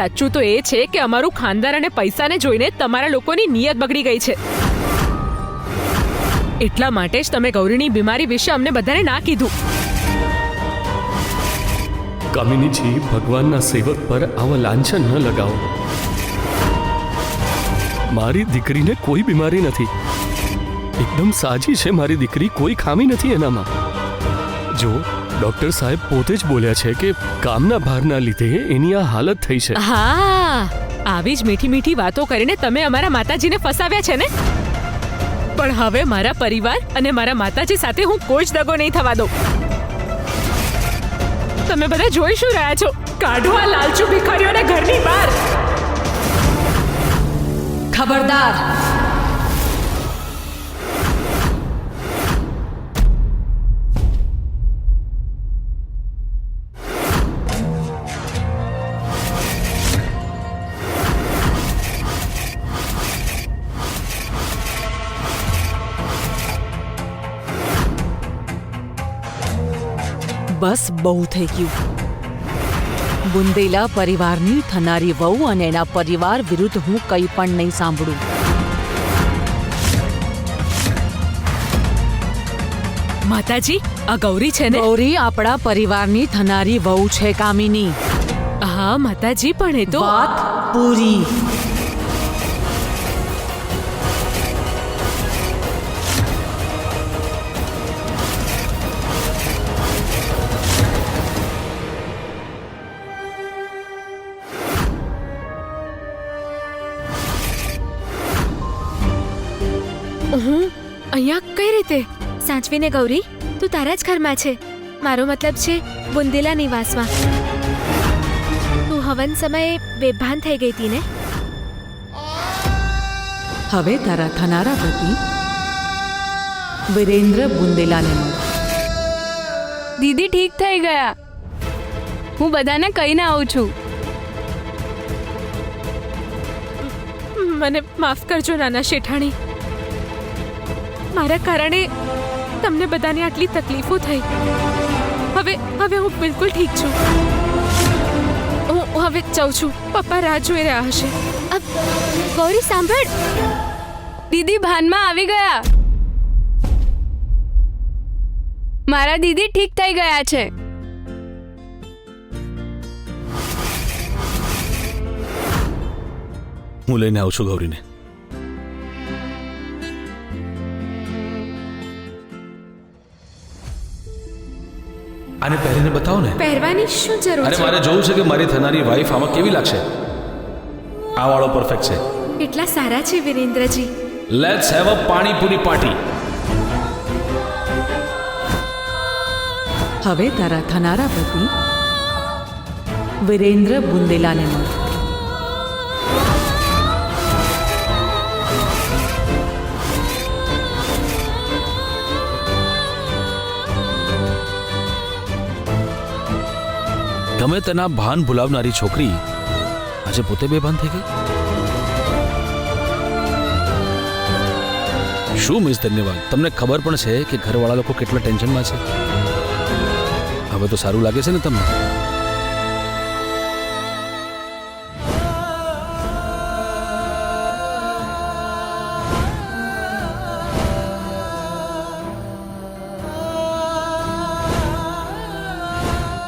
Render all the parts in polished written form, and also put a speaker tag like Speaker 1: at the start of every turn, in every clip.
Speaker 1: સાચું તો એ છે કે અમારું ખાનદાન અને પૈસાને જોઈને તમારા લોકોની નિયત બગડી ગઈ છે. એટલા માટે જ તમે ગૌરીની બીમારી વિશે અમને બધાને ના કીધું.
Speaker 2: કામિનીજી, ભગવાનના સેવક પર આવા લાંછન ન લગાવો. મારી દીકરીને કોઈ બીમારી નથી, એકદમ સાજી છે મારી દીકરી, કોઈ ખામી નથી એનામાં. જો ડોક્ટર સાહેબ પોતે જ બોલ્યા છે કે કામના ભારના લીધે એની આ હાલત થઈ છે.
Speaker 1: હા, આવી જ મીઠી મીઠી વાતો કરીને તમે અમારા માતાજીને ફસાવ્યા છે ને. પણ હવે મારા પરિવાર અને મારા માતાજી સાથે હું કોઈ જ દગો નહીં થવા દઉં. તમે બધા જોઈ શું રહ્યા છો? કાઢો આ લાલચુ ભિખારીઓને ઘરની બહાર.
Speaker 3: ખબરદાર! બસ બહુ થઈ ગયું. બુંદેલા પરિવારની થનારી વહુ અને એના પરિવાર વિરુદ્ધ હું કંઈ પણ નહીં સાંભળું.
Speaker 1: માતાજી, આ ગૌરી છે ને?
Speaker 3: ગૌરી આપણા પરિવારની થનારી વહુ છે કામિની.
Speaker 1: હા માતાજી, પણ એ તો
Speaker 3: વાત પૂરી.
Speaker 1: અહીંયા કઈ રીતે?
Speaker 4: સાચવીને ગૌરી, તું તારા જ ઘરમાં છે. મારો મતલબ છે બુંદેલા નિવાસમાં. તું હવન સમયે બેભાન થઈ ગઈ હતી ને?
Speaker 3: હવે તારા થનારા પતિ વિરેન્દ્ર બુંદેલાને મળ.
Speaker 5: દીદી ઠીક થઈ ગયા. હું બધાને કહીને આવું છું.
Speaker 1: મને માફ કરજો નાના શેઠાણી. મારા કારણે તમને બધાને આટલી તકલીફો થઈ. હવે હું બિલકુલ ઠીક છું. હું હવે જાઉં છું. પપ્પા રાહ જોઈ રહ્યા હશે.
Speaker 4: ગૌરી સાંભળ.
Speaker 5: દીદી ભાનમાં આવી ગયા. મારા દીદી ઠીક થઈ ગયા છે.
Speaker 6: હું લઈને આવું છું ગૌરીને. આને પહેરીને બતાવો ને.
Speaker 4: પહેરવાની શું જરૂર
Speaker 6: અરે
Speaker 4: છે?
Speaker 6: મારે જોવું છે કે મારી થનારી વાઈફ આમાં કેવી લાગશે. આ વાળો પરફેક્ટ છે.
Speaker 4: એટલા સારા છે Virendraji.
Speaker 6: Let's have a panipuri party.
Speaker 3: હવે તારા થનારા પતિ વિરેન્દ્ર બુંદેલાને મળ.
Speaker 6: ગમે તેના ભાન ભૂલાવનારી છોકરી આજે પોતે બેભાન થઈ ગઈ. શું મિસ ધન્યવાદ, તમને ખબર પણ છે કે ઘરવાળા લોકો કેટલા ટેન્શનમાં છે. હવે તો સારું લાગે છે ને તમને?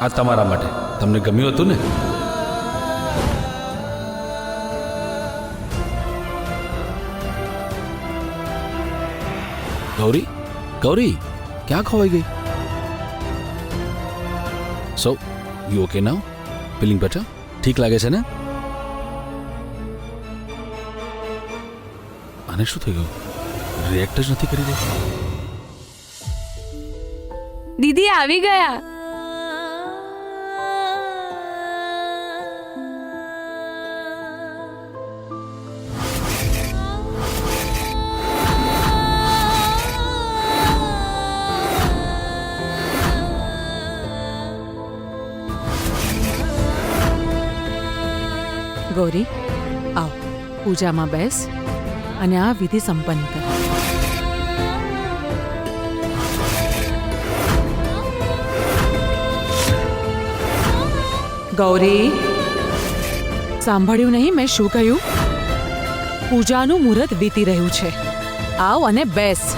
Speaker 6: આ તમારા માટે. તમને ગમ્યું હતું ને? ગૌરી, ગૌરી ક્યાં ખોવાઈ ગઈ? So you okay now? Feeling better? ઠીક લાગે છે ને? આને શું થઈ ગયું? રિએક્ટ જ નથી કરી રહી.
Speaker 5: દીદી આવી ગયા.
Speaker 3: ગૌરી, આવ, પૂજામાં બેસ અને આ વિધિ સંપન્ન કર. ગૌરી, સાંભળ્યું નહીં મેં શું કહ્યું? પૂજાનું મુહૂર્ત વીતી રહ્યું છે. આવ અને બેસ.